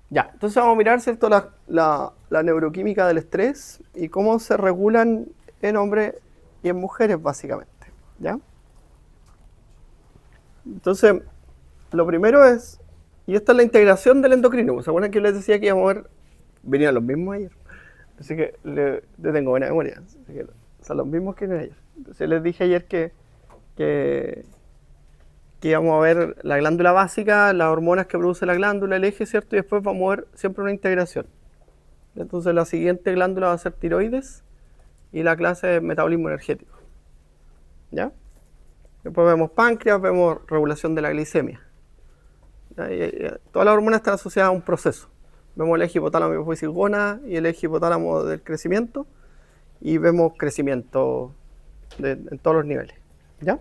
Ya, entonces vamos a mirar, ¿cierto?, la neuroquímica del estrés y cómo se regulan en hombres y en mujeres, básicamente. ¿Ya? Entonces, lo primero es, y esta es la integración del endocrino. ¿Se acuerdan que les decía que íbamos a ver? Venían los mismos ayer. Así que le tengo buena memoria. Así que son los mismos que ayer. Entonces les dije ayer que, que íbamos a ver la glándula básica, las hormonas que produce la glándula, el eje, ¿cierto? Y después vamos a ver siempre una integración. Entonces la siguiente glándula va a ser tiroides y la clase es metabolismo energético. ¿Ya? Después vemos páncreas, vemos regulación de la glicemia. Todas las hormonas están asociadas a un proceso. Vemos el eje hipotálamo hipófisis gónada y el eje hipotálamo del crecimiento y vemos crecimiento en todos los niveles. ¿Ya?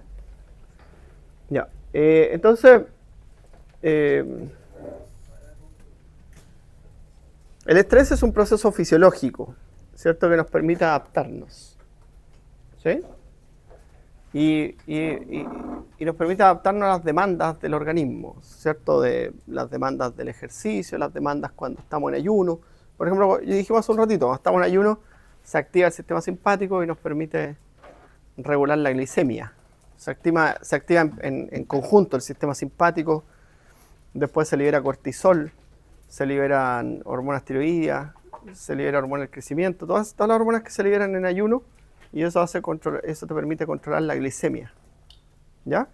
Ya. Entonces, el estrés es un proceso fisiológico, ¿cierto? Que nos permite adaptarnos. ¿Sí? Y nos permite adaptarnos a las demandas del organismo, ¿cierto? De las demandas del ejercicio, las demandas cuando estamos en ayuno. Por ejemplo, yo dijimos hace un ratito, cuando estamos en ayuno, se activa el sistema simpático y nos permite regular la glicemia. Se activa en conjunto el sistema simpático, después se libera cortisol, se liberan hormonas tiroideas, se libera hormona del crecimiento, todas las hormonas que se liberan en ayuno, y eso te permite controlar la glicemia. ¿Ya?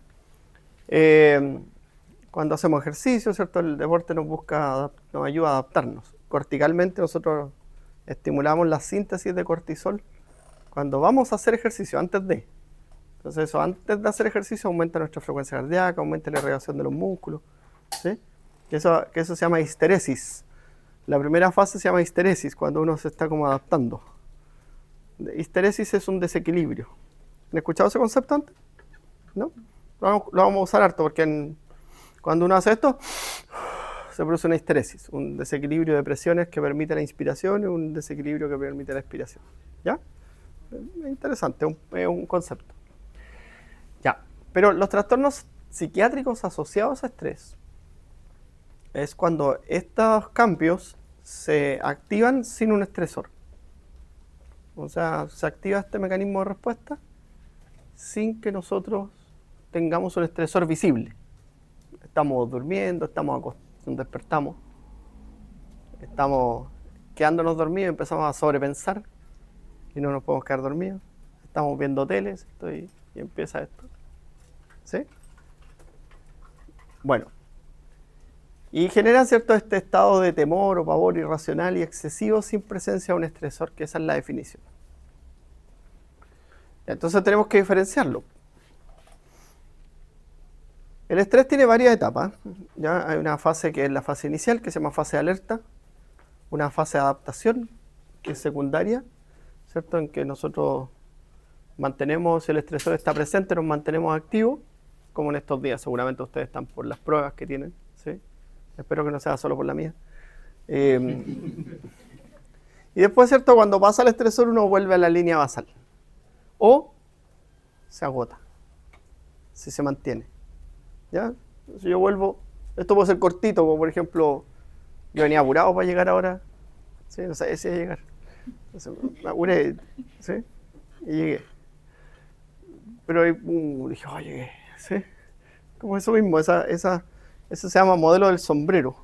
Cuando hacemos ejercicio, ¿cierto? El deporte nos ayuda a adaptarnos. Corticalmente nosotros estimulamos la síntesis de cortisol cuando vamos a hacer ejercicio, antes de. Entonces eso, antes de hacer ejercicio aumenta nuestra frecuencia cardíaca, aumenta la irrigación de los músculos, ¿sí? Que eso se llama histeresis. La primera fase se llama histeresis, cuando uno se está como adaptando. Histeresis es un desequilibrio. ¿Han escuchado ese concepto antes? ¿No? Lo vamos a usar harto porque cuando uno hace esto, se produce una histeresis, un desequilibrio de presiones que permite la inspiración y un desequilibrio que permite la expiración. ¿Ya? Es interesante, es un concepto. Ya, pero los trastornos psiquiátricos asociados a estrés es cuando estos cambios se activan sin un estresor. O sea, se activa este mecanismo de respuesta sin que nosotros tengamos un estresor visible. Estamos durmiendo, despertamos, estamos quedándonos dormidos, empezamos a sobrepensar y no nos podemos quedar dormidos. Estamos viendo teles y empieza esto. ¿Sí? Bueno. Y genera, ¿cierto?, este estado de temor o pavor irracional y excesivo sin presencia de un estresor, que esa es la definición. Entonces tenemos que diferenciarlo. El estrés tiene varias etapas. ¿Ya? Hay una fase que es la fase inicial, que se llama fase de alerta, una fase de adaptación, que es secundaria, ¿cierto?, en que nosotros mantenemos, si el estresor está presente, nos mantenemos activos, como en estos días. Seguramente ustedes están por las pruebas que tienen, ¿sí? Espero que no sea solo por la mía. Y después, ¿cierto?, cuando pasa el estresor, uno vuelve a la línea basal. O se agota, si se mantiene. ¿Ya? Si yo vuelvo, esto puede ser cortito, como por ejemplo, yo venía apurado para llegar ahora, ¿sí? No sabía si iba a llegar. Entonces, me apuré, ¿sí? Y llegué. Pero ahí dije, oh, llegué, ¿sí? Como eso mismo, eso se llama modelo del sombrero.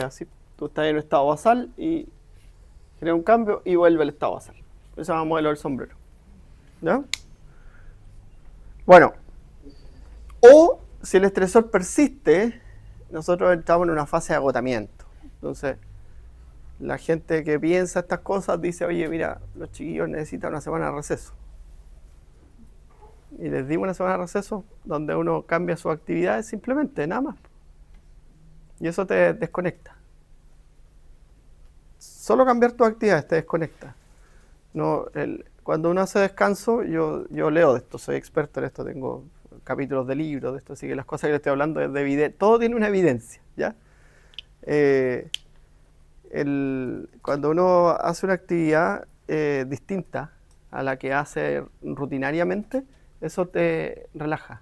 Así, tú estás en un estado basal y genera un cambio y vuelve al estado basal. Eso se llama modelo del sombrero. ¿Ya? Bueno, o si el estresor persiste, nosotros entramos en una fase de agotamiento. Entonces, la gente que piensa estas cosas dice, oye, mira, los chiquillos necesitan una semana de receso. Y les dimos una semana de receso donde uno cambia sus actividades simplemente, nada más. Y eso te desconecta. Solo cambiar tus actividades te desconecta. No, cuando uno hace descanso, yo leo de esto, soy experto en esto, tengo capítulos de libros de esto, así que las cosas que le estoy hablando es de evidencia, todo tiene una evidencia, ¿ya? Cuando uno hace una actividad distinta a la que hace rutinariamente, Eso te relaja.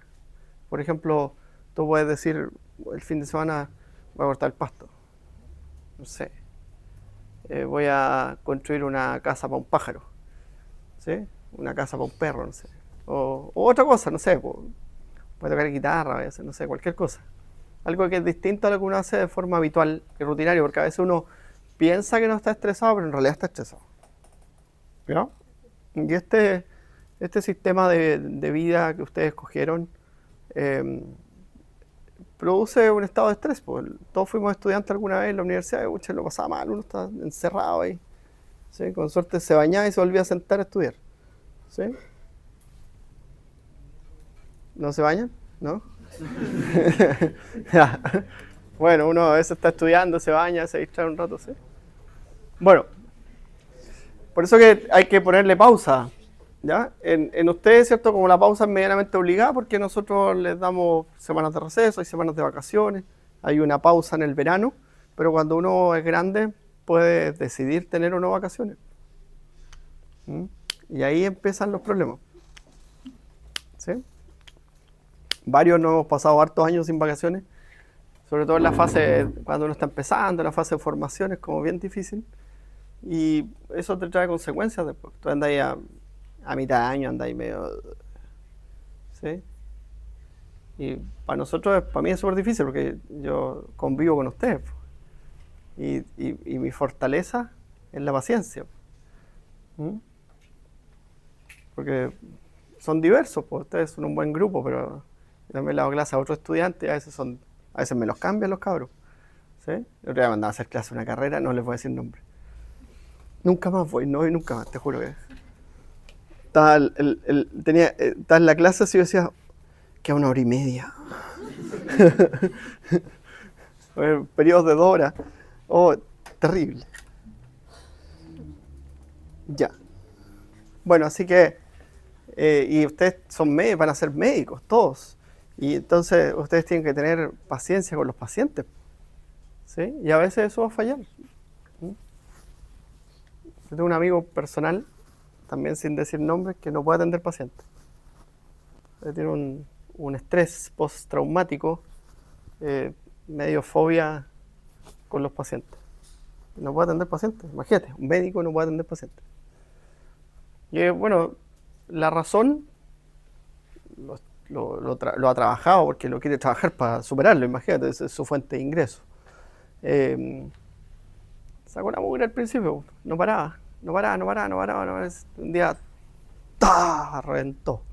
Por ejemplo, tú puedes decir, el fin de semana voy a cortar el pasto, no sé, voy a construir una casa para un pájaro, ¿sí? Una casa para un perro, no sé. O otra cosa, no sé, voy a tocar guitarra, voy a hacer, no sé, cualquier cosa. Algo que es distinto a lo que uno hace de forma habitual y rutinaria, porque a veces uno piensa que no está estresado, pero en realidad está estresado. ¿Ya? Y este sistema de vida que ustedes escogieron eh, produce un estado de estrés. Pues. Todos fuimos estudiantes alguna vez en la universidad y lo pasaba mal, uno está encerrado ahí. ¿Sí? Con suerte se bañaba y se volvía a sentar a estudiar. ¿Sí? ¿No se bañan? ¿No? Bueno, uno a veces está estudiando, se baña, se distrae un rato, ¿sí? Bueno, por eso que hay que ponerle pausa, ¿ya? En ustedes, ¿cierto? Como la pausa es medianamente obligada, porque nosotros les damos semanas de receso, hay semanas de vacaciones, hay una pausa en el verano, pero cuando uno es grande puede decidir tener o no vacaciones. ¿Mm? Y ahí empiezan los problemas, ¿sí? Varios nos hemos pasado hartos años sin vacaciones, sobre todo en la fase, cuando uno está empezando, en la fase de formación es como bien difícil. Y eso te trae consecuencias después. Tú andas ahí a mitad de año, andas ahí medio... ¿Sí? Y para nosotros, para mí es súper difícil porque yo convivo con ustedes. Y mi fortaleza es la paciencia. ¿Mm? Porque son diversos, pues ustedes son un buen grupo, pero yo también le hago clase a otros estudiantes y a veces me los cambian los cabros. ¿Sí? El otro día me mandaban a hacer clase una carrera, no les voy a decir nombre. Nunca más voy, no voy nunca más, te juro que... Estaba, estaba en la clase así y yo decía, queda 1 hora y media. Periodos de 2 horas. Oh, terrible. Ya. Bueno, así que, y ustedes son médicos, van a ser médicos, todos. Y entonces ustedes tienen que tener paciencia con los pacientes. ¿Sí? Y a veces eso va a fallar. Yo tengo un amigo personal, también sin decir nombres, que no puede atender pacientes. Tiene un estrés postraumático, medio fobia con los pacientes. No puede atender pacientes. Imagínate, un médico no puede atender pacientes. Y bueno, la razón lo ha trabajado porque lo quiere trabajar para superarlo, imagínate, es su fuente de ingreso. Sacó una mugre al principio, no paraba. Un día, ¡ta! Reventó.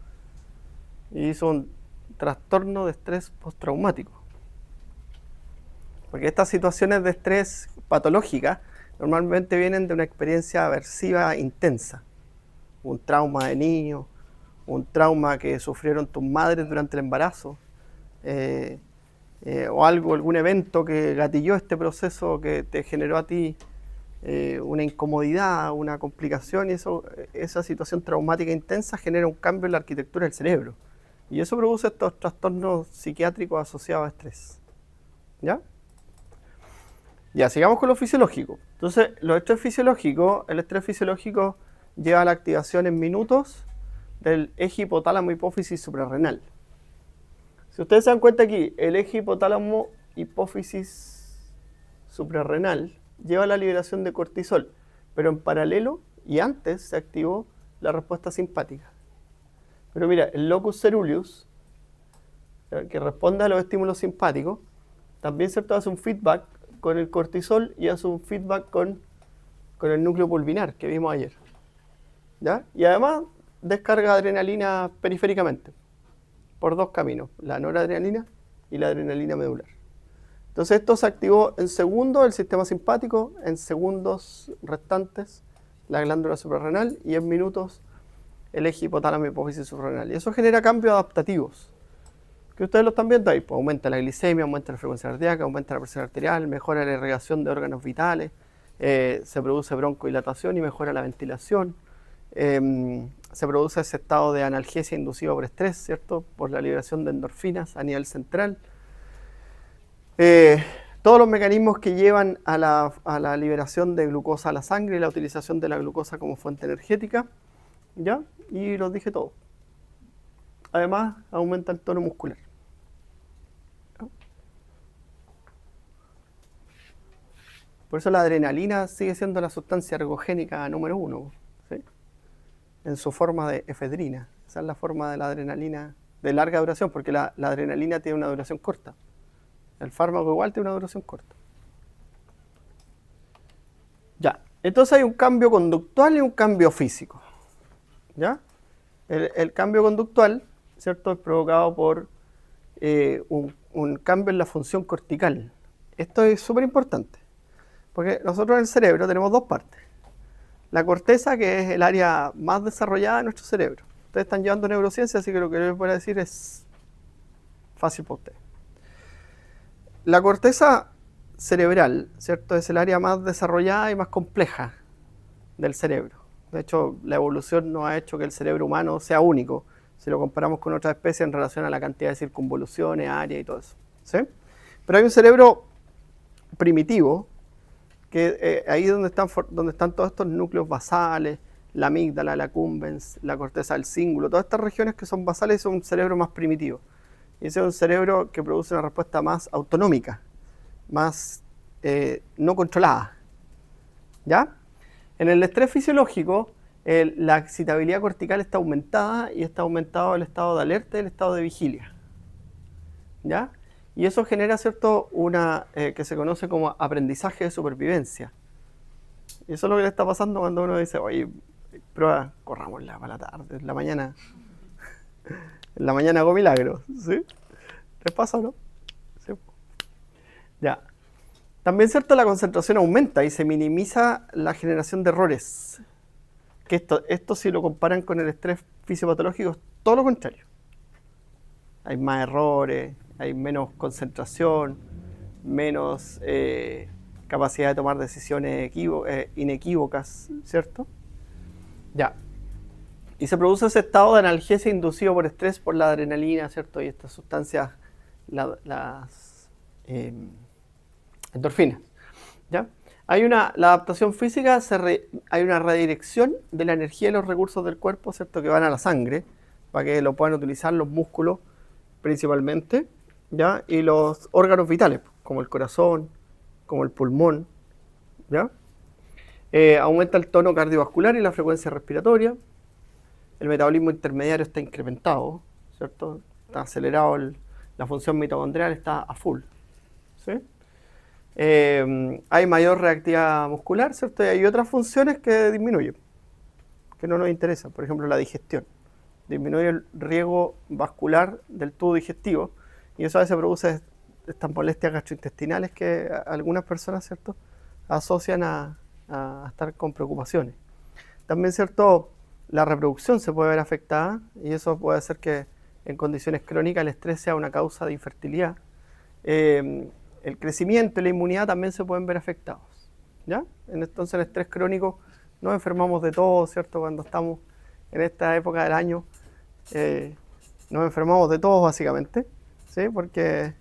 Y hizo un trastorno de estrés postraumático. Porque estas situaciones de estrés patológicas normalmente vienen de una experiencia aversiva intensa. Un trauma de niño, un trauma que sufrieron tus madres durante el embarazo, o algún evento que gatilló este proceso que te generó a ti una incomodidad, una complicación, y esa situación traumática intensa genera un cambio en la arquitectura del cerebro. Y eso produce estos trastornos psiquiátricos asociados a estrés. ¿Ya? Ya, sigamos con lo fisiológico. Entonces, el estrés fisiológico lleva a la activación en minutos del eje hipotálamo hipófisis suprarrenal. Si ustedes se dan cuenta aquí, el eje hipotálamo hipófisis suprarrenal lleva a la liberación de cortisol, pero en paralelo y antes se activó la respuesta simpática. Pero mira, el locus ceruleus, que responde a los estímulos simpáticos, también ¿cierto? Hace un feedback con el cortisol y hace un feedback con el núcleo pulvinar que vimos ayer. ¿Ya? Y además descarga adrenalina periféricamente por 2 caminos, la noradrenalina y la adrenalina medular. Entonces esto se activó en segundos el sistema simpático, en segundos restantes la glándula suprarrenal y en minutos el eje hipotálamo hipófisis suprarrenal. Y eso genera cambios adaptativos, que ustedes lo están viendo ahí. Pues aumenta la glicemia, aumenta la frecuencia cardíaca, aumenta la presión arterial, mejora la irrigación de órganos vitales, se produce broncodilatación y mejora la ventilación. Se produce ese estado de analgesia inducido por estrés, ¿cierto? Por la liberación de endorfinas a nivel central. Todos los mecanismos que llevan a la liberación de glucosa a la sangre y la utilización de la glucosa como fuente energética, ¿ya? Y los dije todos. además aumenta el tono muscular. Por eso la adrenalina sigue siendo la sustancia ergogénica número 1, ¿sí? En su forma de efedrina. Esa es la forma de la adrenalina de larga duración, porque la adrenalina tiene una duración corta. El fármaco igual tiene una duración corta. Ya, entonces hay un cambio conductual y un cambio físico. ¿Ya? El cambio conductual, ¿cierto?, es provocado por un cambio en la función cortical. Esto es súper importante, porque nosotros en el cerebro tenemos dos partes. La corteza, que es el área más desarrollada de nuestro cerebro. Ustedes están llevando neurociencia, así que lo que les voy a decir es fácil para ustedes. La corteza cerebral, ¿cierto?, es el área más desarrollada y más compleja del cerebro. De hecho, la evolución nos ha hecho que el cerebro humano sea único, si lo comparamos con otras especies en relación a la cantidad de circunvoluciones, área y todo eso, ¿sí? Pero hay un cerebro primitivo, que ahí es donde están todos estos núcleos basales, la amígdala, la accumbens, la corteza del cíngulo, todas estas regiones que son basales son un cerebro más primitivo. Y ese es un cerebro que produce una respuesta más autonómica, más no controlada. ¿Ya? En el estrés fisiológico, la excitabilidad cortical está aumentada y está aumentado el estado de alerta y el estado de vigilia. ¿Ya? Y eso genera, ¿cierto?, que se conoce como aprendizaje de supervivencia. Y eso es lo que le está pasando cuando uno dice, oye, prueba, corrámosla para la tarde, en la mañana. En la mañana hago milagros, ¿sí? ¿Les pasa o no? Sí. Ya. También, ¿cierto?, la concentración aumenta y se minimiza la generación de errores. Que esto si lo comparan con el estrés fisiopatológico es todo lo contrario. Hay más errores, hay menos concentración, menos capacidad de tomar decisiones inequívocas, ¿cierto? Ya. Y se produce ese estado de analgesia inducido por estrés, por la adrenalina, ¿cierto? Y estas sustancias, las endorfinas, ¿ya? La adaptación física, hay una redirección de la energía y los recursos del cuerpo, ¿cierto?, que van a la sangre, para que lo puedan utilizar los músculos principalmente, ¿ya? Y los órganos vitales, como el corazón, como el pulmón, ¿ya? Aumenta el tono cardiovascular y la frecuencia respiratoria. El metabolismo intermediario está incrementado, ¿cierto? Está acelerado, la función mitocondrial está a full, ¿sí? Hay mayor reactividad muscular, ¿cierto? Y hay otras funciones que disminuyen, que no nos interesan. Por ejemplo, la digestión. Disminuye el riego vascular del tubo digestivo y eso a veces produce estas molestias gastrointestinales que algunas personas, ¿cierto?, asocian a estar con preocupaciones. También, ¿cierto?, la reproducción se puede ver afectada y eso puede hacer que en condiciones crónicas el estrés sea una causa de infertilidad. El crecimiento y la inmunidad también se pueden ver afectados, ¿ya? Entonces, el estrés crónico nos enfermamos de todo, ¿cierto? Cuando estamos en esta época del año, nos enfermamos de todo básicamente, ¿sí? Porque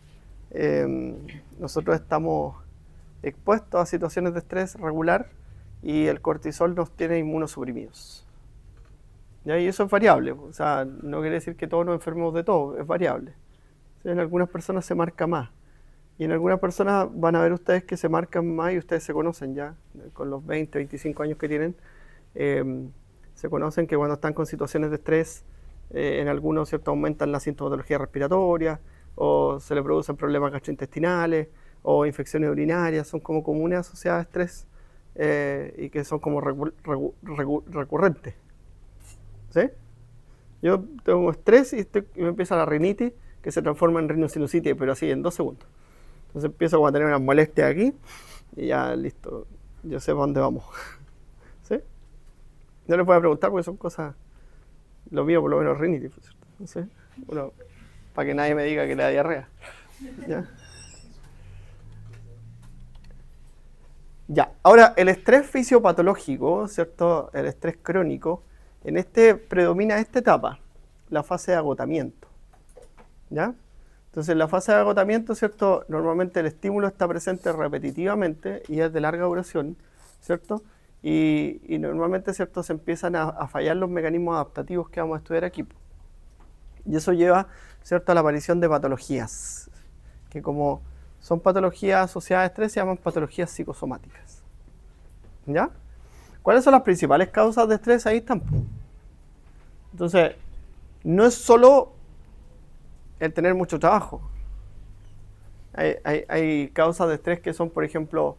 nosotros estamos expuestos a situaciones de estrés regular y el cortisol nos tiene inmunosuprimidos. ¿Ya? Y eso es variable, o sea, no quiere decir que todos nos enfermemos de todo, es variable. ¿Sí? En algunas personas se marca más y en algunas personas van a ver ustedes que se marcan más y ustedes se conocen ya, con los 20, 25 años que tienen, se conocen que cuando están con situaciones de estrés, en algunos, ¿cierto?, aumentan la sintomatología respiratoria o se le producen problemas gastrointestinales o infecciones urinarias, son como comunes asociadas a estrés y que son como recurrentes. ¿Sí? Yo tengo estrés y me empieza la rinitis que se transforma en rinosinusitis, pero así en 2 segundos. Entonces empiezo a tener una molestia aquí y ya listo, yo sé para dónde vamos. ¿Sí? No les voy a preguntar porque son cosas, lo mío por lo menos rinitis, ¿sí? Bueno, para que nadie me diga que le da diarrea. ¿Ya? Ya, ahora el estrés fisiopatológico, ¿cierto? El estrés crónico, predomina esta etapa, la fase de agotamiento, ¿ya? Entonces, en la fase de agotamiento, ¿cierto?, normalmente el estímulo está presente repetitivamente y es de larga duración, ¿cierto? Y normalmente, ¿cierto?, se empiezan a fallar los mecanismos adaptativos que vamos a estudiar aquí, Y eso lleva, ¿cierto?, a la aparición de patologías, que como son patologías asociadas a estrés, se llaman patologías psicosomáticas. ¿Ya? ¿Cuáles son las principales causas de estrés? Ahí están. Entonces, no es solo el tener mucho trabajo. Hay causas de estrés que son, por ejemplo,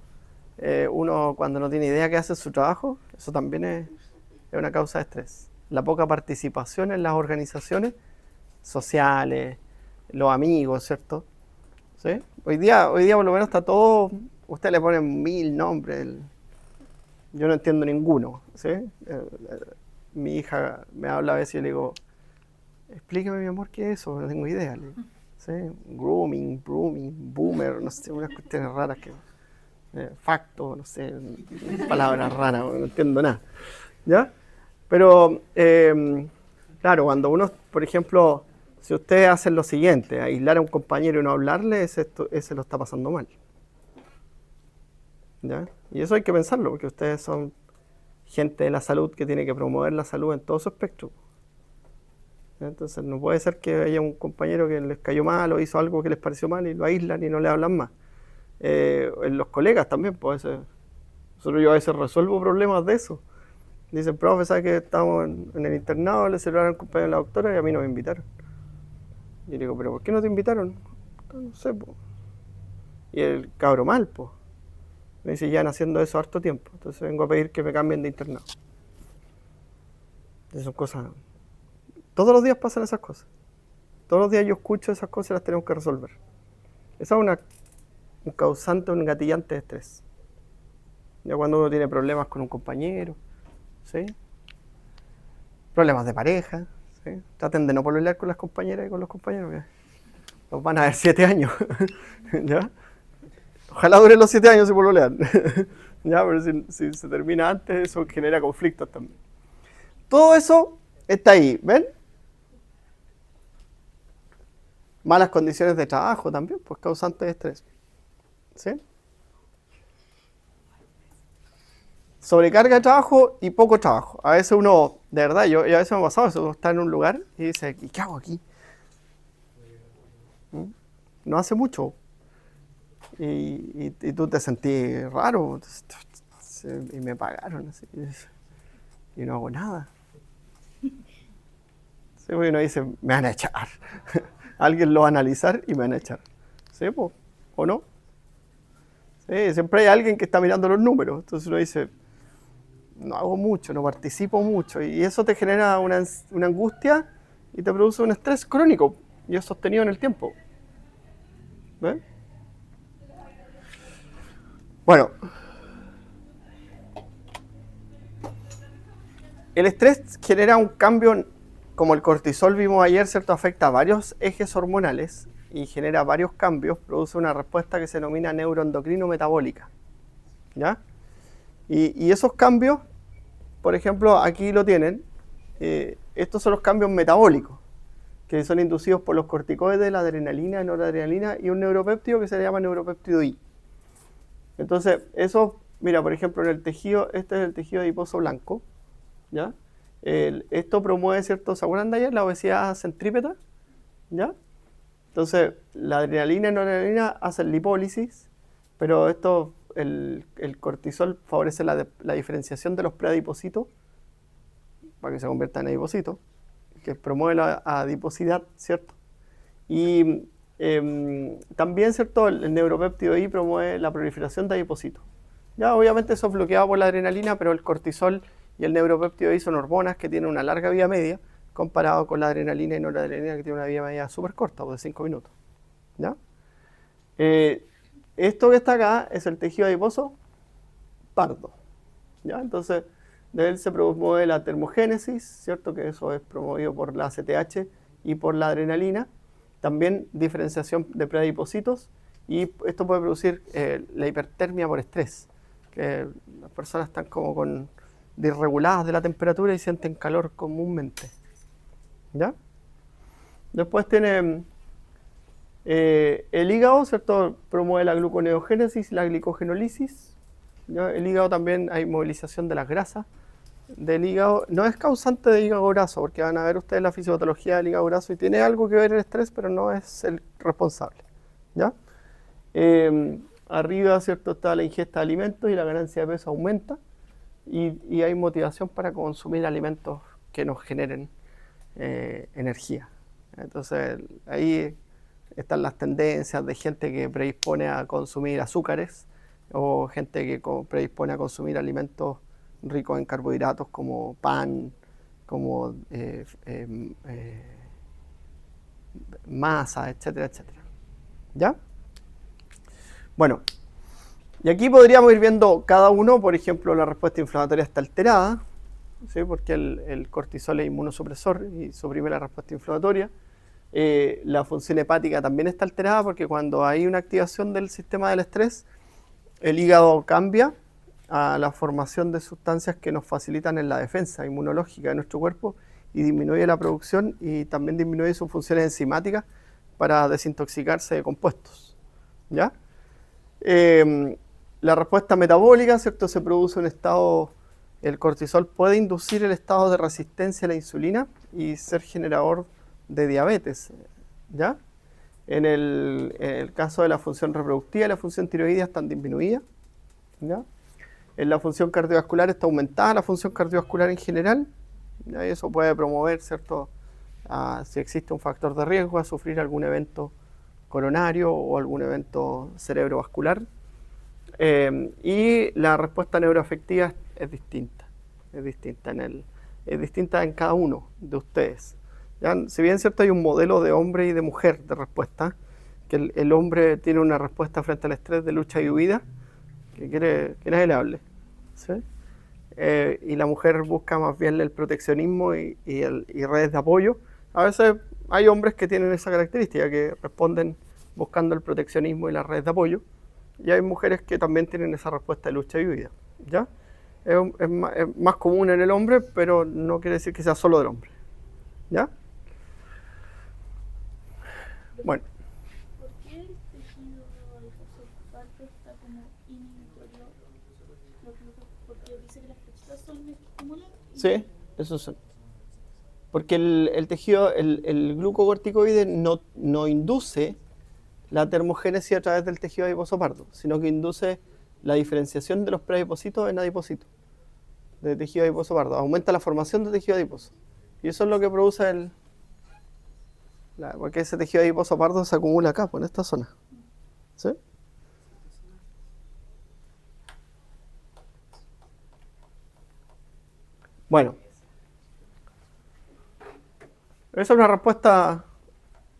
uno cuando no tiene idea qué hace su trabajo, eso también es una causa de estrés. La poca participación en las organizaciones sociales, los amigos, ¿cierto? ¿Sí? Hoy día por lo menos está todo, usted le pone 1000 nombres, yo no entiendo ninguno, ¿sí? Mi hija me habla a veces y yo le digo, explíqueme mi amor qué es eso, no tengo idea, ¿sí? Grooming, boomer, no sé, unas cuestiones raras que... facto, no sé, palabras raras, no entiendo nada, ¿ya? Pero, claro, cuando uno, por ejemplo, si ustedes hacen lo siguiente, aislar a un compañero y no hablarle, ese lo está pasando mal, ¿ya? Y eso hay que pensarlo, porque ustedes son gente de la salud que tiene que promover la salud en todo su espectro. Entonces no puede ser que haya un compañero que les cayó mal o hizo algo que les pareció mal y lo aíslan y no le hablan más. En los colegas también, pues yo a veces resuelvo problemas de eso. Dicen, profe, ¿sabes que estamos en el internado? Le celebraron el cumpleaños a la doctora y a mí no me invitaron. Y le digo, ¿pero por qué no te invitaron? No sé, pues. Y el cabro mal, pues. Me dice, ya haciendo eso harto tiempo. Entonces vengo a pedir que me cambien de internado. Esas son cosas... Todos los días pasan esas cosas. Todos los días yo escucho esas cosas y las tenemos que resolver. Esa es un causante, un gatillante de estrés. Ya cuando uno tiene problemas con un compañero, ¿sí? Problemas de pareja, ¿sí? Traten de no pololear con las compañeras y con los compañeros, que los van a ver 7 años. ¿Ya? Ojalá duren los 7 años si pololean. ¿Ya? Pero si se termina antes, eso genera conflictos también. Todo eso está ahí, ¿ven? Malas condiciones de trabajo también, pues causante de estrés. ¿Sí? Sobrecarga de trabajo y poco trabajo. A veces uno, de verdad, yo a veces me ha pasado eso, uno está en un lugar y dice, ¿y qué hago aquí? No hace mucho. Y tú te sentís raro. Y me pagaron así. Y no hago nada. Sí, porque uno dice, me van a echar. Alguien lo va a analizar y me van a echar. ¿Sí, po? ¿O no? Sí, siempre hay alguien que está mirando los números. Entonces uno dice, no hago mucho, no participo mucho. Y eso te genera una angustia y te produce un estrés crónico. Y es sostenido en el tiempo. ¿Ves? Bueno. El estrés genera un cambio, como el cortisol vimos ayer, ¿cierto? Afecta a varios ejes hormonales y genera varios cambios, produce una respuesta que se denomina neuroendocrino-metabólica. ¿Ya? Y esos cambios, por ejemplo, aquí lo tienen, estos son los cambios metabólicos, que son inducidos por los corticoides, la adrenalina, noradrenalina y un neuropéptido que se llama neuropéptido I. Entonces, eso, mira, por ejemplo, en el tejido, este es el tejido adiposo blanco, ¿ya? Esto promueve, ¿cierto? ¿Se acuerdan de ayer? La obesidad centrípeta, ¿ya? Entonces, la adrenalina y noradrenalina hacen lipólisis, pero el cortisol favorece la diferenciación de los preadipocitos para que se conviertan en adipocitos, que promueve la adiposidad, ¿cierto? Y también, ¿cierto? El neuropéptido I promueve la proliferación de adipocitos. Ya, obviamente eso es bloqueado por la adrenalina, pero el cortisol y el neuropéptido I son hormonas que tienen una larga vida media comparado con la adrenalina y noradrenalina que tiene una vida media súper corta, de 5 minutos. ¿Ya? Esto que está acá es el tejido adiposo pardo. ¿Ya? Entonces, de él se promueve la termogénesis, ¿cierto? Que eso es promovido por la ACTH y por la adrenalina. También diferenciación de preadipocitos y esto puede producir la hipertermia por estrés, que las personas están como desreguladas de la temperatura y sienten calor comúnmente. ¿Ya? Después tiene el hígado, ¿cierto? Promueve la gluconeogénesis, la glicogenólisis. ¿Ya? El hígado también hay movilización de las grasas del hígado no es causante de hígado graso, porque van a ver ustedes la fisiopatología del hígado graso y tiene algo que ver el estrés, pero no es el responsable. ¿Ya? Arriba, ¿cierto?, está la ingesta de alimentos y la ganancia de peso aumenta y hay motivación para consumir alimentos que nos generen energía. Entonces ahí están las tendencias de gente que predispone a consumir azúcares o gente que predispone a consumir alimentos ricos en carbohidratos como pan, como masa, etcétera, etcétera. ¿Ya? Bueno, y aquí podríamos ir viendo cada uno. Por ejemplo, la respuesta inflamatoria está alterada, ¿sí? Porque el cortisol es inmunosupresor y suprime la respuesta inflamatoria. La función hepática también está alterada porque cuando hay una activación del sistema del estrés, el hígado cambia a la formación de sustancias que nos facilitan en la defensa inmunológica de nuestro cuerpo y disminuye la producción y también disminuye sus funciones enzimáticas para desintoxicarse de compuestos. ¿Ya? La respuesta metabólica, ¿cierto? Se produce un estado, el cortisol puede inducir el estado de resistencia a la insulina y ser generador de diabetes, ¿ya? En el caso de la función reproductiva y la función tiroidea están disminuidas, ¿ya? En la función cardiovascular está aumentada la función cardiovascular en general, ¿ya? Y eso puede promover, ¿cierto?, si existe un factor de riesgo a sufrir algún evento coronario o algún evento cerebrovascular. Y la respuesta neuroafectiva es distinta, es distinta en cada uno de ustedes. ¿Ya? Si bien cierto hay un modelo de hombre y de mujer de respuesta, que el hombre tiene una respuesta frente al estrés de lucha y huida, que quiere que nadie le hable, ¿sí? Y la mujer busca más bien el proteccionismo y redes de apoyo. A veces hay hombres que tienen esa característica, que responden buscando el proteccionismo y las redes de apoyo, y hay mujeres que también tienen esa respuesta de lucha y huida, ¿ya? Es más común en el hombre, pero no quiere decir que sea solo del hombre, ¿ya? Bueno. ¿Por qué el tejido adiposo parto está como inhibitorio? Porque dice que las flechitas son estimulan. Sí, eso son. Porque el tejido, el glucocorticoide no induce la termogénesis a través del tejido adiposo pardo, sino que induce la diferenciación de los preadipocitos en adipocitos de tejido adiposo pardo. Aumenta la formación de tejido adiposo. Y eso es lo que produce porque ese tejido adiposo pardo se acumula acá, pues, en esta zona. ¿Sí? Bueno. Esa es una respuesta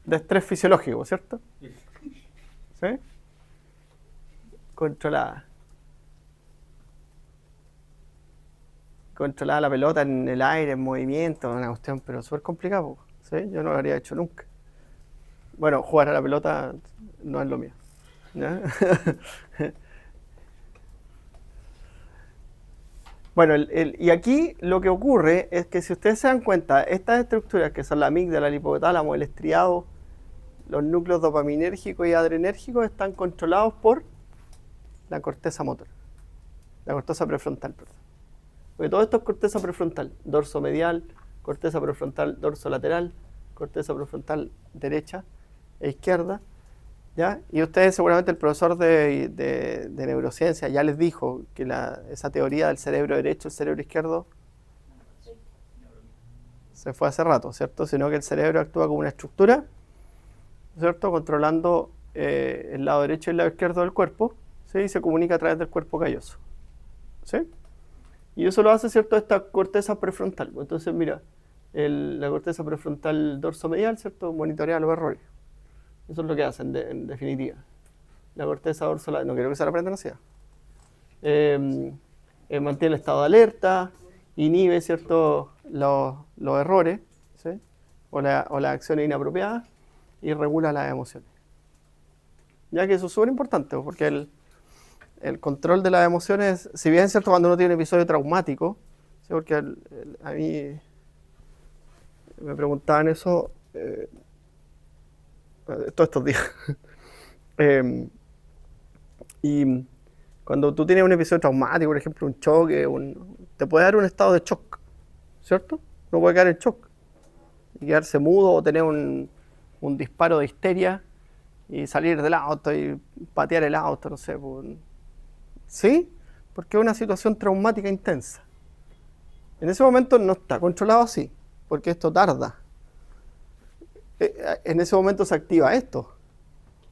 de estrés fisiológico, ¿cierto? ¿Sí? Controlada. Controlada la pelota en el aire, en movimiento, una cuestión, pero súper complicada, ¿sí? Yo no lo habría hecho nunca. Bueno, jugar a la pelota no es lo mío, ¿ya? Bueno, y aquí lo que ocurre es que si ustedes se dan cuenta, estas estructuras que son la amígdala, el hipotálamo, el estriado, los núcleos dopaminérgicos y adrenérgicos están controlados por la corteza motora, la corteza prefrontal, perdón. Porque todo esto es corteza prefrontal, dorso medial, corteza prefrontal, dorso lateral, corteza prefrontal derecha e izquierda, ¿ya? Y ustedes seguramente el profesor de neurociencia ya les dijo que esa teoría del cerebro derecho, el cerebro izquierdo, se fue hace rato, ¿cierto? Sino que el cerebro actúa como una estructura, ¿cierto?, controlando el lado derecho y el lado izquierdo del cuerpo, ¿sí? Y se comunica a través del cuerpo calloso, ¿sí? Y eso lo hace, ¿cierto?, esta corteza prefrontal. Entonces, mira, la corteza prefrontal dorso medial, ¿cierto?, monitorea los errores. Eso es lo que hacen, en definitiva. La corteza dorsolateral, no quiero que se la aprendan así. Mantiene el estado de alerta, inhibe, ¿cierto?, los errores, ¿sí?, o las acciones inapropiadas, y regula las emociones. Ya que eso es súper importante, porque el control de las emociones, si bien es cierto cuando uno tiene un episodio traumático, ¿sí?, porque a mí me preguntaban eso todos estos días. Y cuando tú tienes un episodio traumático, por ejemplo un choque, te puede dar un estado de shock, ¿cierto? Uno puede caer en shock y quedarse mudo o tener un disparo de histeria y salir del auto y patear el auto, no sé. ¿Sí? Porque es una situación traumática intensa. En ese momento no está controlado así, porque esto tarda. En ese momento se activa esto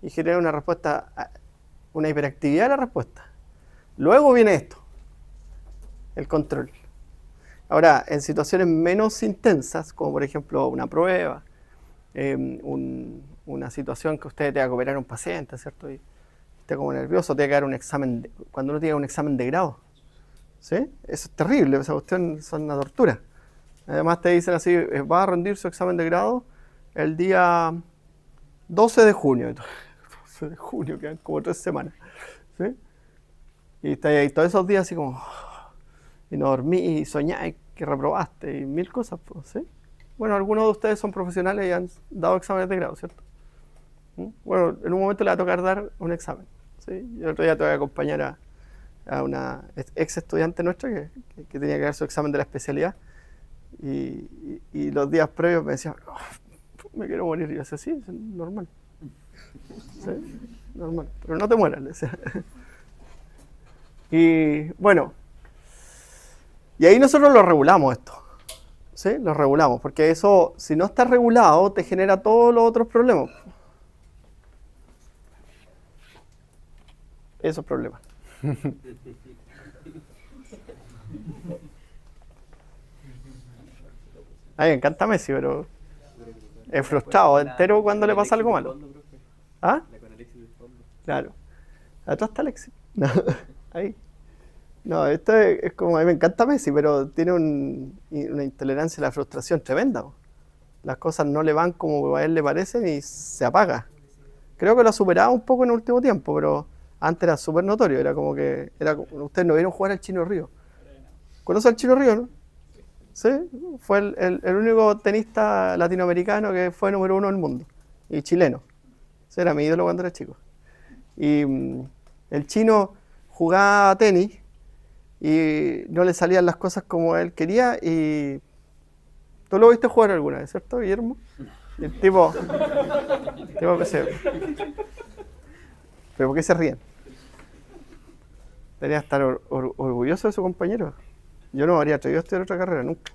y genera una respuesta, una hiperactividad de la respuesta. Luego viene esto, el control. Ahora, en situaciones menos intensas, como por ejemplo una prueba, una situación que usted tenga que operar a un paciente, ¿cierto? Y esté como nervioso, tenga que dar un examen, cuando uno tiene un examen de grado, ¿sí? Eso es terrible, esa cuestión es una tortura. Además te dicen así, va a rendir su examen de grado el día 12 de junio. 12 de junio, quedan como 3 semanas, ¿sí? Y está ahí todos esos días así como, y no dormí, y soñé que reprobaste, y mil cosas, ¿sí? Bueno, algunos de ustedes son profesionales y han dado exámenes de grado, ¿cierto? Bueno, en un momento le va a tocar dar un examen, ¿sí? Y el otro día te voy a acompañar a una ex estudiante nuestra que tenía que dar su examen de la especialidad, y los días previos me decía, oh, me quiero morir. Y yo decía, sí, es normal. ¿Sí? Normal, pero no te mueras, le decía. Y bueno, y ahí nosotros lo regulamos esto, ¿sí? Lo regulamos, porque eso, si no está regulado, te genera todos los otros problemas. Esos problemas. A mí me encanta Messi, pero es frustrado entero cuando le pasa algo malo. ¿Ah? Claro. Atrás está Alexis. No, ahí. No, esto es como, a mí me encanta Messi, pero tiene una intolerancia a la frustración tremenda. Las cosas no le van como a él le parecen y se apaga. Creo que lo ha superado un poco en el último tiempo, pero antes era súper notorio. Era como que, ustedes no vieron jugar al Chino Río. ¿Conoce al Chino Río, no? Sí, fue el único tenista latinoamericano que fue número 1 del mundo, y chileno. Ese era mi ídolo cuando era chico. Y el chino jugaba tenis y no le salían las cosas como él quería, y tú lo viste jugar alguna vez, ¿cierto, Guillermo? El tipo que se... ¿Pero por qué se ríen? Debería estar orgulloso de su compañero. Yo no me habría atrevido a estudiar otra carrera nunca.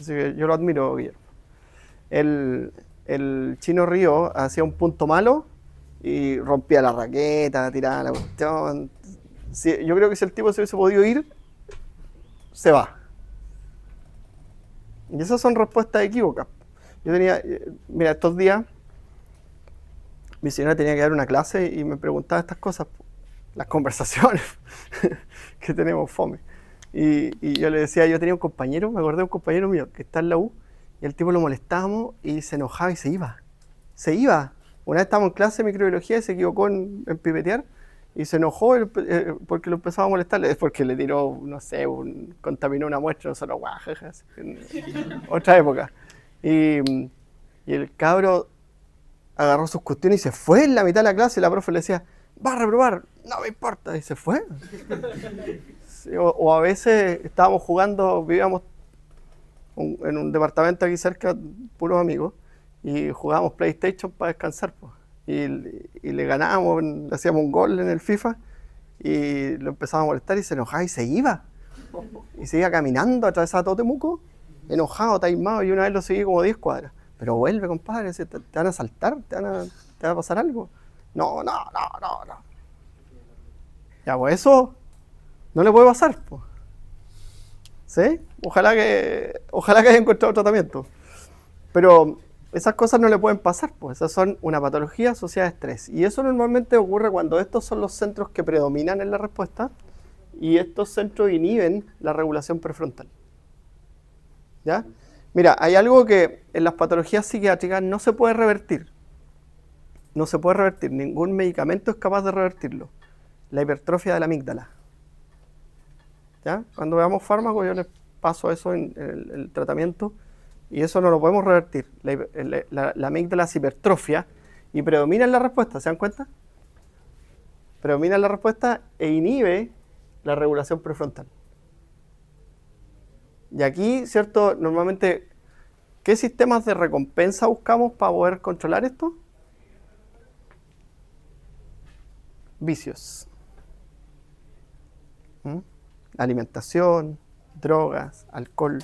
Así que yo lo admiro, Guillermo. El Chino Río hacía un punto malo y rompía la raqueta, tiraba la cuestión. Yo creo que si el tipo se hubiese podido ir, se va. Y esas son respuestas equívocas. Yo tenía, mira, estos días mi señora tenía que dar una clase y me preguntaba estas cosas, las conversaciones que tenemos fome. Y yo le decía, yo tenía un compañero, me acordé de un compañero mío que está en la U, y el tipo lo molestábamos y se enojaba y se iba. Se iba. Una vez estábamos en clase de microbiología y se equivocó en pipetear y se enojó porque lo empezaba a molestarle. Es porque le tiró, no sé, contaminó una muestra, nosotros guajajas, en otra época. Y el cabro agarró sus cuestiones y se fue en la mitad de la clase, y la profe le decía, va a reprobar, no me importa, y se fue. Sí, o a veces estábamos jugando, vivíamos en un departamento aquí cerca, puros amigos, y jugábamos PlayStation para descansar, pues. Y le ganábamos, le hacíamos un gol en el FIFA, y lo empezaba a molestar y se enojaba y se iba. Y seguía caminando, atravesaba todo Temuco, enojado, taimado, y una vez lo seguí como 10 cuadras. Pero vuelve, compadre, ¿te van a asaltar? ¿Te va a pasar algo? No. Ya, pues eso no le puede pasar, pues. ¿Sí? Ojalá que haya encontrado tratamiento. Pero esas cosas no le pueden pasar, pues. Esas son una patología asociada a estrés. Y eso normalmente ocurre cuando estos son los centros que predominan en la respuesta y estos centros inhiben la regulación prefrontal. ¿Ya? Mira, hay algo que en las patologías psiquiátricas no se puede revertir. No se puede revertir. Ningún medicamento es capaz de revertirlo. La hipertrofia de la amígdala. ¿Ya? Cuando veamos fármacos, yo les paso eso en el tratamiento, y eso no lo podemos revertir. La amígdala se hipertrofia y predomina en la respuesta, ¿se dan cuenta? Predomina en la respuesta e inhibe la regulación prefrontal. Y aquí, ¿cierto? Normalmente, ¿qué sistemas de recompensa buscamos para poder controlar esto? Vicios. Alimentación, drogas, alcohol.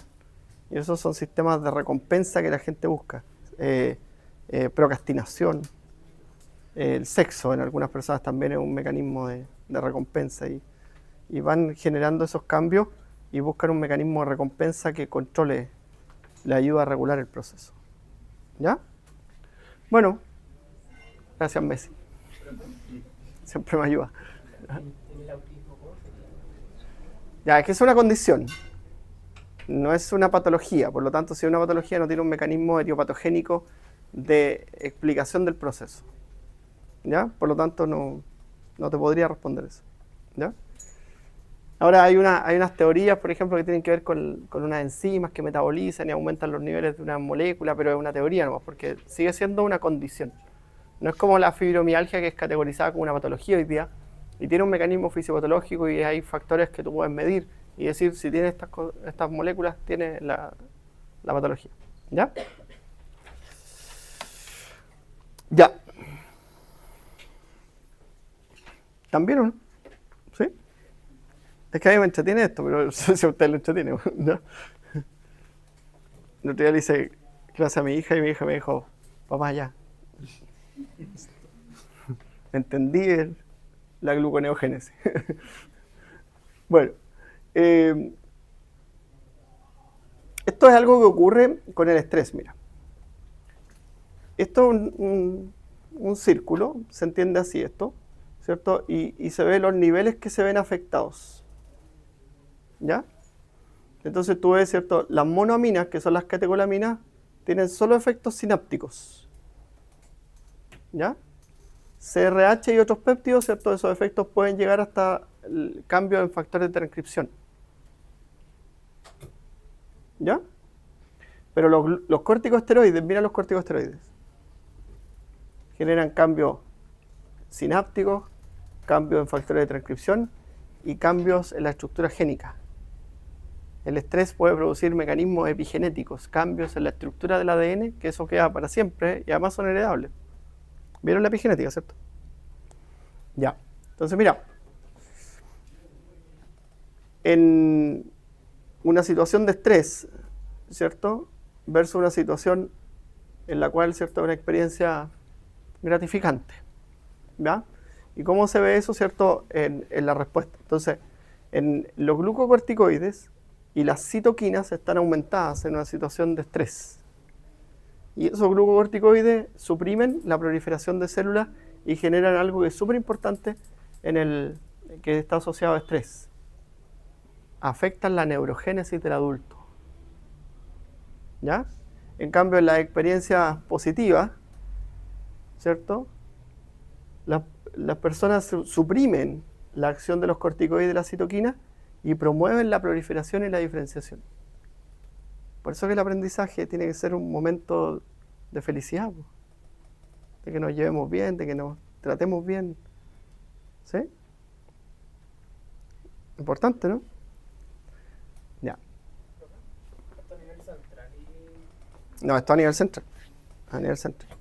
Y esos son sistemas de recompensa que la gente busca. Procrastinación. El sexo en algunas personas también es un mecanismo de recompensa. Y van generando esos cambios y buscan un mecanismo de recompensa que controle, le ayuda a regular el proceso. ¿Ya? Bueno, gracias Messi. Siempre me ayuda. Ya, es que es una condición, no es una patología, por lo tanto, si es una patología no tiene un mecanismo etiopatogénico de explicación del proceso. ¿Ya? Por lo tanto, no te podría responder eso. ¿Ya? Ahora hay unas teorías, por ejemplo, que tienen que ver con unas enzimas que metabolizan y aumentan los niveles de una molécula, pero es una teoría nomás, porque sigue siendo una condición. No es como la fibromialgia, que es categorizada como una patología hoy día, y tiene un mecanismo fisiopatológico y hay factores que tú puedes medir y decir si tiene estas moléculas, tiene la patología. ¿Ya? Ya. ¿También o no? ¿Sí? Es que a mí me entretiene esto, pero no sé si a usted le entretiene, ¿no? El otro día le hice clase a mi hija y mi hija me dijo, papá, ya. Entendí la gluconeogénesis. Bueno, esto es algo que ocurre con el estrés, mira. Esto es un círculo, se entiende así esto, ¿cierto? Y se ve los niveles que se ven afectados. ¿Ya? Entonces tú ves, ¿cierto? Las monoaminas, que son las catecolaminas, tienen solo efectos sinápticos. ¿Ya? CRH y otros péptidos, ¿cierto? Esos efectos pueden llegar hasta el cambio en factores de transcripción. ¿Ya? Pero los corticosteroides, mira los corticosteroides, generan cambios sinápticos, cambios en factores de transcripción y cambios en la estructura génica. El estrés puede producir mecanismos epigenéticos, cambios en la estructura del ADN, que eso queda para siempre y además son heredables. ¿Vieron la epigenética, cierto? Ya. Entonces, mira, en una situación de estrés, ¿cierto? Versus una situación en la cual, ¿cierto?, es una experiencia gratificante. ¿Ya? ¿Y cómo se ve eso, cierto?, en la respuesta. Entonces, en los glucocorticoides y las citoquinas están aumentadas en una situación de estrés. Y esos glucocorticoides suprimen la proliferación de células y generan algo que es súper importante que está asociado a estrés. Afectan la neurogénesis del adulto. ¿Ya? En cambio, en la experiencia positiva, ¿cierto?, las personas suprimen la acción de los corticoides y de la citoquina y promueven la proliferación y la diferenciación. Por eso que el aprendizaje tiene que ser un momento de felicidad, de que nos llevemos bien, de que nos tratemos bien. ¿Sí? Importante, ¿no? Ya. ¿Esto a nivel central? No, esto a nivel central. A nivel central.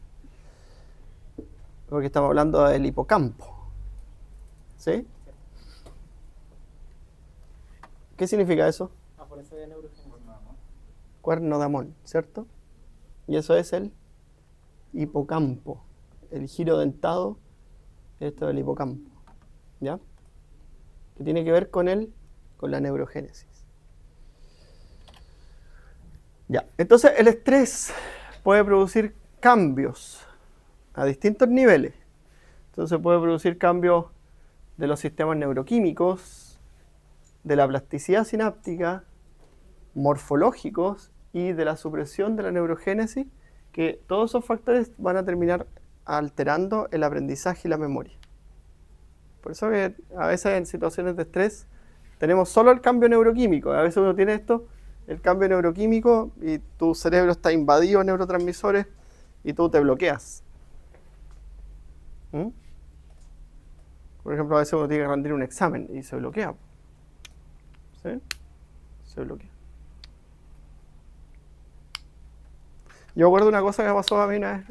Porque estamos hablando del hipocampo. ¿Sí? ¿Qué significa eso? Por eso de neurogénesis. Cuerno de Amón, ¿cierto? Y eso es el hipocampo. El giro dentado, esto del hipocampo. ¿Ya? Que tiene que ver con la neurogénesis. Ya. Entonces, el estrés puede producir cambios a distintos niveles. Entonces puede producir cambios de los sistemas neuroquímicos, de la plasticidad sináptica, morfológicos y de la supresión de la neurogénesis, que todos esos factores van a terminar alterando el aprendizaje y la memoria. Por eso que a veces en situaciones de estrés tenemos solo el cambio neuroquímico. A veces uno tiene el cambio neuroquímico, y tu cerebro está invadido de neurotransmisores y tú te bloqueas. Por ejemplo, a veces uno tiene que rendir un examen y se bloquea. ¿Sí? Se bloquea. Yo recuerdo una cosa que me pasó a mí una vez.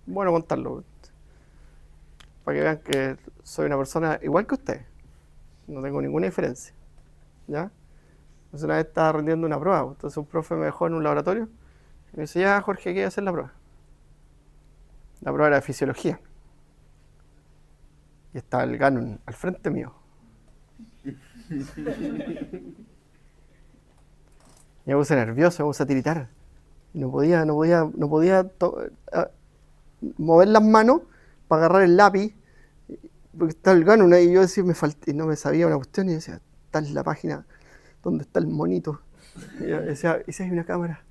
Bueno contarlo. Para que vean que soy una persona igual que usted. No tengo ninguna diferencia. ¿Ya? Entonces una vez estaba rendiendo una prueba. Entonces un profe me dejó en un laboratorio. Y me dice, ya Jorge, ¿qué hay que hacer la prueba? La prueba era de fisiología. Y estaba el Ganon al frente mío. Y me puse nervioso, me puse a tiritar. Y no podía mover las manos para agarrar el lápiz. Porque estaba el Ganon ahí. Y yo decía, y no me sabía una cuestión. Y decía, está en la página donde está el monito. Y yo decía, ¿y si hay una cámara?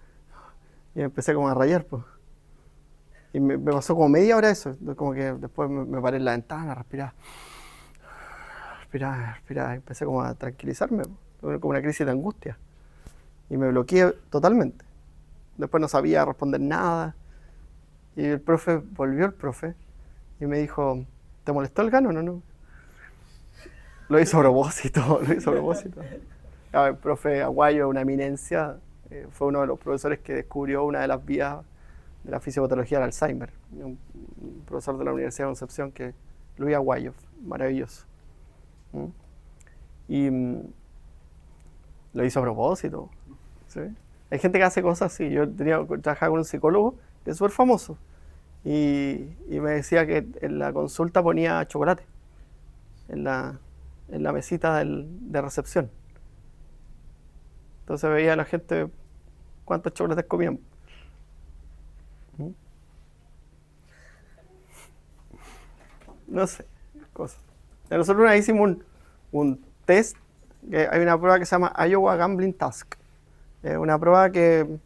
Y me empecé como a rayar, pues. Y me pasó como media hora eso. Como que después me paré en la ventana, respiraba. Y empecé como a tranquilizarme. Tuve como una crisis de angustia. Y me bloqueé totalmente. Después no sabía responder nada. Y el profe, volvió el profe. Y me dijo, ¿te molestó el Ganon o no? Lo hizo a propósito, El profe Aguayo, una eminencia, fue uno de los profesores que descubrió una de las vías de la fisiopatología del Alzheimer. Un profesor de la Universidad de Concepción, que Luis Aguayo, maravilloso. Y lo hizo a propósito. ¿Sí? Hay gente que hace cosas así. Yo trabajaba con un psicólogo que es súper famoso. Y me decía que en la consulta ponía chocolate en la mesita de recepción. Entonces veía a la gente cuántos chocolates comían. No sé, cosas. Nosotros una vez hicimos un test, que hay una prueba que se llama Iowa Gambling Task. Es una prueba que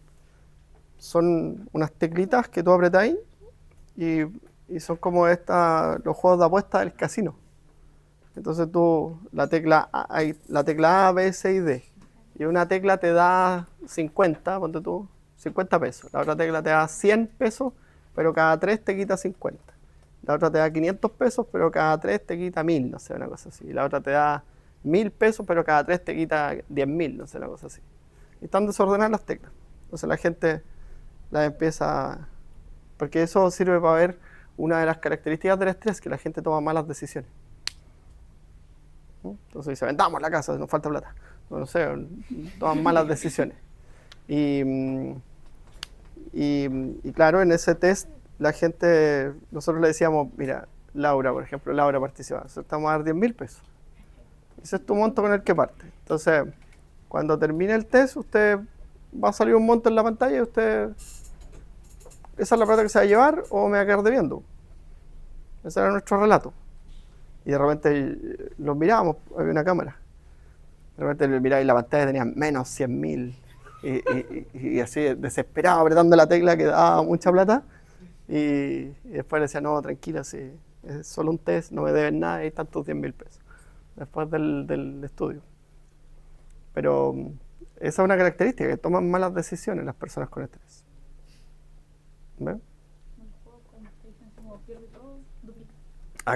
son unas teclitas que tú apretas ahí y son como los juegos de apuestas del casino. Entonces tú, la tecla A, B, C y D. Y una tecla te da 50, ponte tú, 50 pesos. La otra tecla te da 100 pesos, pero cada 3 te quita 50. La otra te da 500 pesos, pero cada 3 te quita 1000, no sé, una cosa así. Y la otra te da 1000 pesos, pero cada 3 te quita 10.000, no sé, una cosa así. Y están desordenadas las teclas. Entonces la gente las empieza... Porque eso sirve para ver una de las características del estrés, que la gente toma malas decisiones. Entonces dice, vendamos la casa, nos falta plata. No sé, toman malas decisiones. Y claro, en ese test, la gente, nosotros le decíamos, mira, Laura, por ejemplo, Laura participa, nosotros te vamos a dar 10.000 pesos. Ese es tu monto con el que parte. Entonces, cuando termine el test, usted va a salir un monto en la pantalla y usted, esa es la plata que se va a llevar o me va a quedar debiendo. Ese era nuestro relato. Y de repente los mirábamos, había una cámara. De repente miraba y la pantalla tenía menos 100.000. Y así desesperado apretando la tecla que daba mucha plata. Y después le decía, no, tranquila, sí, es solo un test, no me deben nada, y están tus 10.000 pesos. Después del estudio. Pero esa es una característica, que toman malas decisiones las personas con estrés. ¿Ven?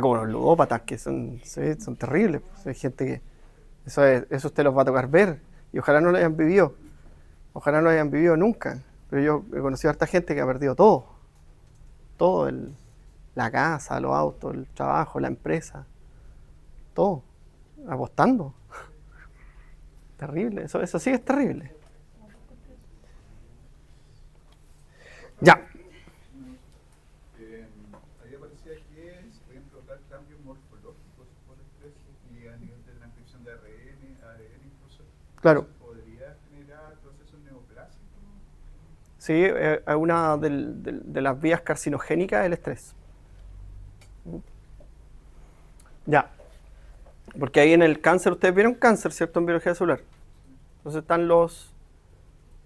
Como los ludópatas, que son terribles. Hay gente que eso usted los va a tocar ver, y ojalá no lo hayan vivido. Ojalá no lo hayan vivido nunca. Pero yo he conocido a harta gente que ha perdido todo. Todo, la casa, los autos, el trabajo, la empresa. Todo. Apostando. Terrible. Eso sí es terrible. Ya. Ahí aparecía que se pueden provocar cambios morfológicos por estrés y a nivel de transcripción de ADN incluso. Claro. ¿Podría generar procesos neoplásicos? Sí, es una de las vías carcinogénicas del estrés. Ya. Porque ahí en el cáncer, ustedes vieron cáncer, ¿cierto? En biología celular. Entonces están los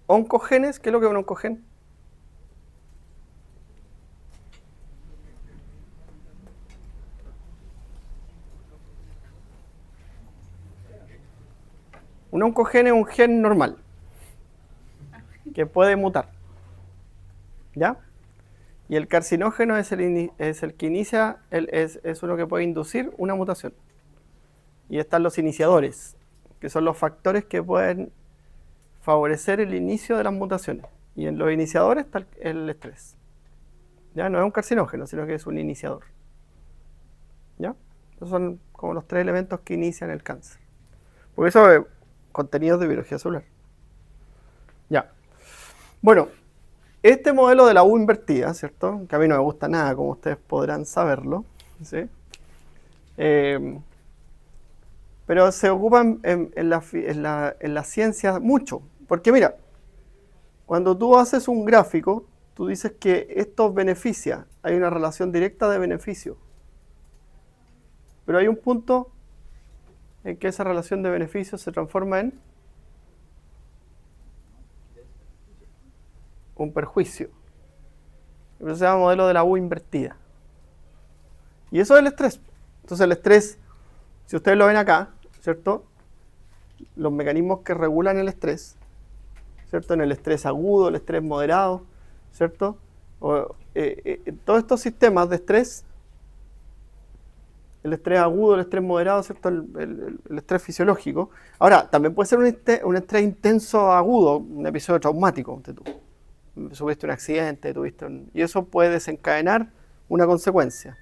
oncogenes. ¿Qué es lo que es un oncogen? Un oncogen es un gen normal que puede mutar. ¿Ya? Y el carcinógeno es el que inicia, es uno que puede inducir una mutación. Y están los iniciadores, que son los factores que pueden favorecer el inicio de las mutaciones. Y en los iniciadores está el estrés. ¿Ya? No es un carcinógeno, sino que es un iniciador. ¿Ya? Esos son como los 3 elementos que inician el cáncer. Porque eso es contenidos de biología celular. Ya. Bueno, este modelo de la U invertida, ¿cierto? Que a mí no me gusta nada, como ustedes podrán saberlo, ¿sí? Pero se ocupa en la ciencia mucho. Porque mira, cuando tú haces un gráfico, tú dices que esto beneficia. Hay una relación directa de beneficio. Pero hay un punto en que esa relación de beneficio se transforma en un perjuicio. Eso se llama modelo de la U invertida. Y eso es el estrés. Entonces el estrés, si ustedes lo ven acá, ¿cierto? Los mecanismos que regulan el estrés, ¿cierto? En el estrés agudo, el estrés moderado, ¿cierto? Todos estos sistemas de estrés, el estrés agudo, el estrés moderado, ¿cierto? El estrés fisiológico. Ahora, también puede ser un estrés intenso agudo, un episodio traumático, sufriste un accidente, y eso puede desencadenar una consecuencia.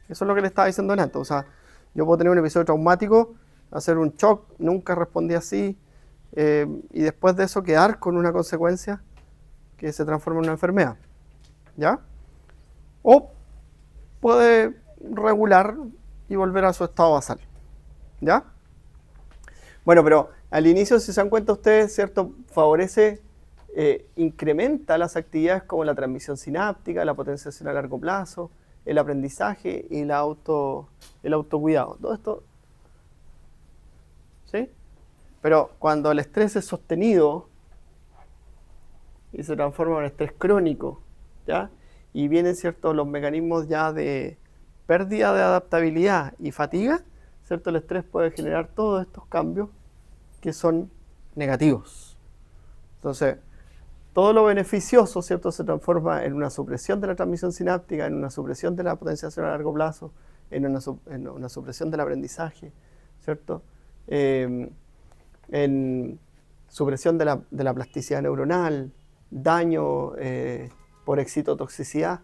Eso es lo que le estaba diciendo antes. O sea, yo puedo tener un episodio traumático, hacer un shock, nunca respondí así, y después de eso quedar con una consecuencia que se transforma en una enfermedad. ¿Ya? O puede regular y volver a su estado basal. ¿Ya? Bueno, pero al inicio, si se dan cuenta ustedes, ¿cierto? Favorece, incrementa las actividades como la transmisión sináptica, la potenciación a largo plazo, el aprendizaje y el autocuidado. Todo esto, ¿sí? Pero cuando el estrés es sostenido y se transforma en estrés crónico, ¿ya? Y vienen, ¿cierto?, los mecanismos ya de pérdida de adaptabilidad y fatiga, ¿cierto? El estrés puede generar todos estos cambios que son negativos. Entonces, todo lo beneficioso, ¿cierto?, se transforma en una supresión de la transmisión sináptica, en una supresión de la potenciación a largo plazo, en una supresión del aprendizaje, ¿cierto? En supresión de la plasticidad neuronal, daño por excitotoxicidad,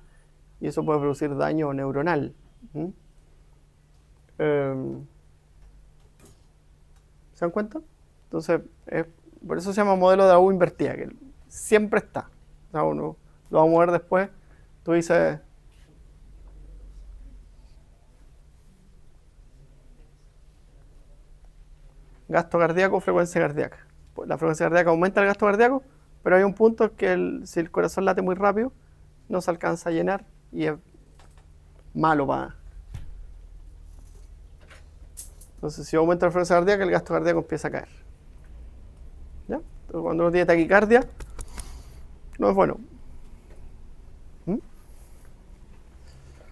y eso puede producir daño neuronal. ¿Se dan cuenta? Entonces, por eso se llama modelo de la U invertida, que siempre está. O sea, uno lo vamos a ver después. Tú dices, gasto cardíaco, frecuencia cardíaca. Pues la frecuencia cardíaca aumenta el gasto cardíaco, pero hay un punto que si el corazón late muy rápido, no se alcanza a llenar y es malo para... Entonces, si aumenta la frecuencia cardíaca, el gasto cardíaco empieza a caer. ¿Ya? Entonces, cuando uno tiene taquicardia, no es bueno.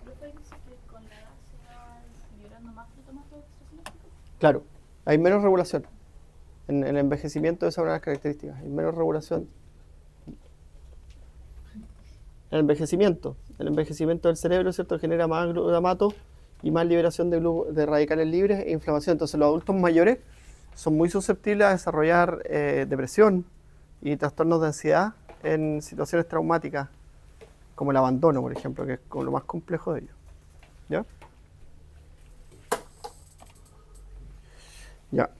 ¿Profe dice que con la edad se va liberando más glutamato extrasináptico? Claro, hay menos regulación. En el envejecimiento esa es una de las características. Hay menos regulación. El envejecimiento del cerebro, ¿cierto?, genera más glutamato y más liberación de radicales libres e inflamación. Entonces los adultos mayores son muy susceptibles a desarrollar depresión y trastornos de ansiedad en situaciones traumáticas, como el abandono, por ejemplo, que es como lo más complejo de ellos. ¿Ya? Ya.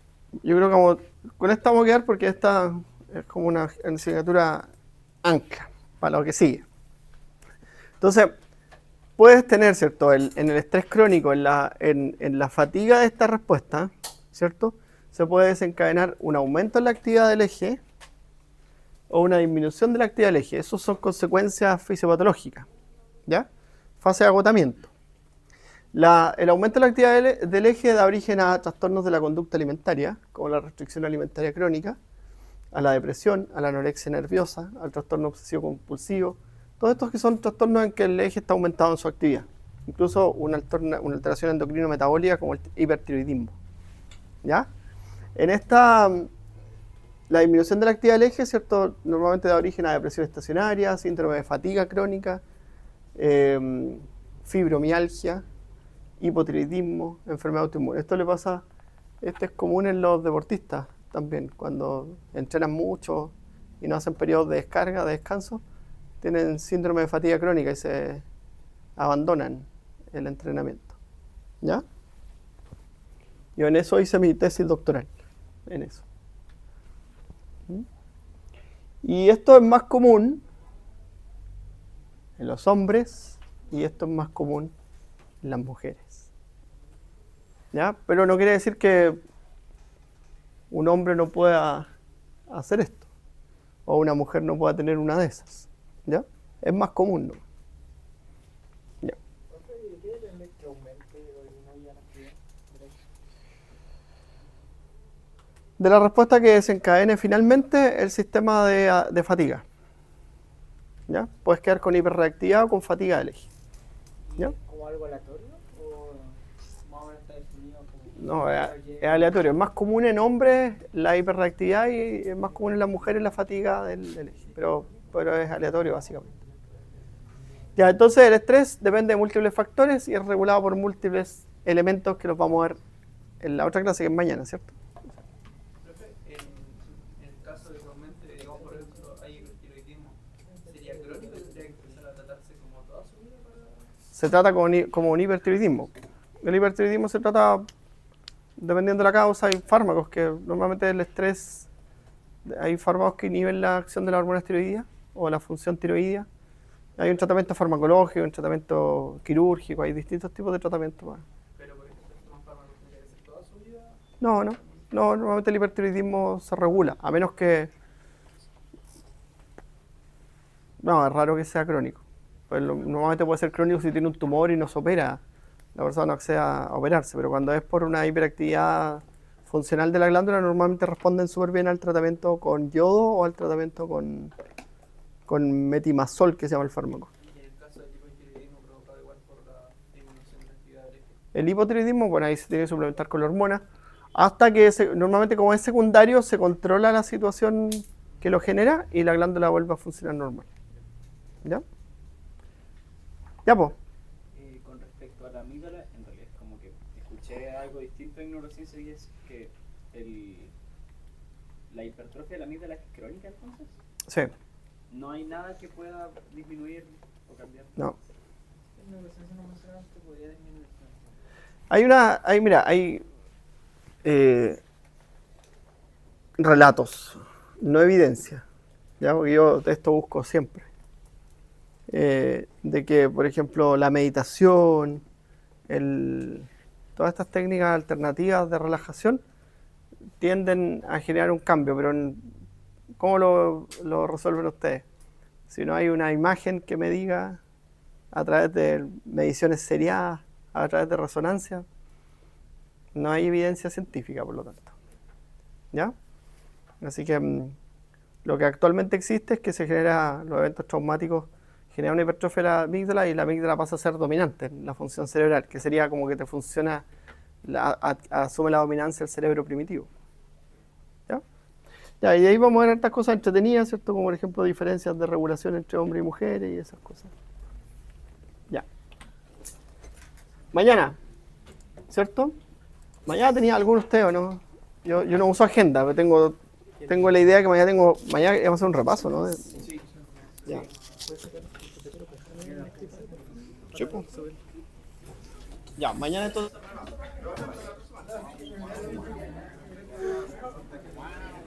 Yo creo que con esta vamos a quedar porque esta es como una asignatura ancla para lo que sigue. Entonces, puedes tener, ¿cierto?, en el estrés crónico, en la fatiga de esta respuesta, ¿cierto?, se puede desencadenar un aumento en la actividad del eje o una disminución de la actividad del eje. Esas son consecuencias fisiopatológicas, ¿ya? Fase de agotamiento. El aumento de la actividad del eje da origen a trastornos de la conducta alimentaria, como la restricción alimentaria crónica, a la depresión, a la anorexia nerviosa, al trastorno obsesivo compulsivo. Todos estos que son trastornos en que el eje está aumentado en su actividad. Incluso una alteración endocrino-metabólica como el hipertiroidismo. ¿Ya? La disminución de la actividad del eje, ¿cierto?, normalmente da origen a depresión estacionaria, síndrome de fatiga crónica, fibromialgia, hipotiroidismo, enfermedad autoinmune. Esto le pasa Este es común en los deportistas también, cuando entrenan mucho y no hacen periodos de descarga, de descanso, tienen síndrome de fatiga crónica y se abandonan el entrenamiento. ¿Ya? Yo en eso hice mi tesis doctoral, en eso. Y esto es más común en los hombres y esto es más común en las mujeres. ¿Ya? Pero no quiere decir que un hombre no pueda hacer esto o una mujer no pueda tener una de esas. ¿Ya? Es más común, ¿no? Ya. Profe, ¿y de qué depende que aumente o disminuya la actividad? De la respuesta que desencadene finalmente el sistema de fatiga. ¿Ya? Puedes quedar con hiperreactividad o con fatiga del eje. ¿Ya? ¿Como algo aleatorio o más o menos está definido como... No, es aleatorio. Es más común en hombres la hiperreactividad y es más común en las mujeres la fatiga del eje. Pero es aleatorio básicamente. Ya, entonces el estrés depende de múltiples factores y es regulado por múltiples elementos que los vamos a ver en la otra clase que es mañana, ¿cierto? Profe, en el caso de que aumente, digamos, por ejemplo, hay hipertiroidismo, ¿sería crónico y tendría que empezar a tratarse como toda su vida para...? Se trata como un hipertiroidismo. El hipertiroidismo se trata, dependiendo de la causa, hay fármacos que normalmente el estrés, hay fármacos que inhiben la acción de la hormona tiroidea o la función tiroidea. Hay un tratamiento farmacológico, un tratamiento quirúrgico, hay distintos tipos de tratamientos. Pero, por ejemplo, si toman fármacos, ¿tendría que ser toda su vida? No, normalmente el hipertiroidismo se regula, a menos que... No, es raro que sea crónico. Pues normalmente puede ser crónico si tiene un tumor y no se opera, la persona no accede a operarse, pero cuando es por una hiperactividad funcional de la glándula, normalmente responden súper bien al tratamiento con yodo o al tratamiento con metimazol, que se llama el fármaco. Y en el caso del hipotiroidismo provocado igual por la disminución de la actividad del eje. El hipotiroidismo, bueno, ahí se tiene que suplementar con la hormona, hasta que normalmente como es secundario se controla la situación que lo genera y la glándula vuelve a funcionar normal. ¿Ya? Ya, pues. Con respecto a la amígdala, en realidad es como que escuché algo distinto en neurociencia y es que la hipertrofia de la amígdala es crónica entonces. Sí, No hay nada que pueda disminuir o cambiar. no. En neurociencia no mencionaban que podía disminuir. Hay relatos, no evidencia, ¿ya? Porque yo de esto busco siempre. De que, por ejemplo, la meditación, todas estas técnicas alternativas de relajación tienden a generar un cambio, pero ¿cómo lo resuelven ustedes? Si no hay una imagen que me diga a través de mediciones seriadas, a través de resonancia, no hay evidencia científica, por lo tanto. ¿Ya? Así que lo que actualmente existe es que se genera los eventos traumáticos, genera una hipertrofia de la amígdala y la amígdala pasa a ser dominante en la función cerebral, que sería como que te funciona, asume la dominancia del cerebro primitivo. ¿Ya? Ya, y ahí vamos a ver estas cosas entretenidas, ¿cierto? Como por ejemplo diferencias de regulación entre hombres y mujeres y esas cosas. Ya. Mañana, ¿cierto? Mañana tenía alguno usted o no. Yo no uso agenda, pero tengo la idea que mañana vamos a hacer un repaso, ¿no? Sí. Ya. Sí, pues. Ya, mañana entonces.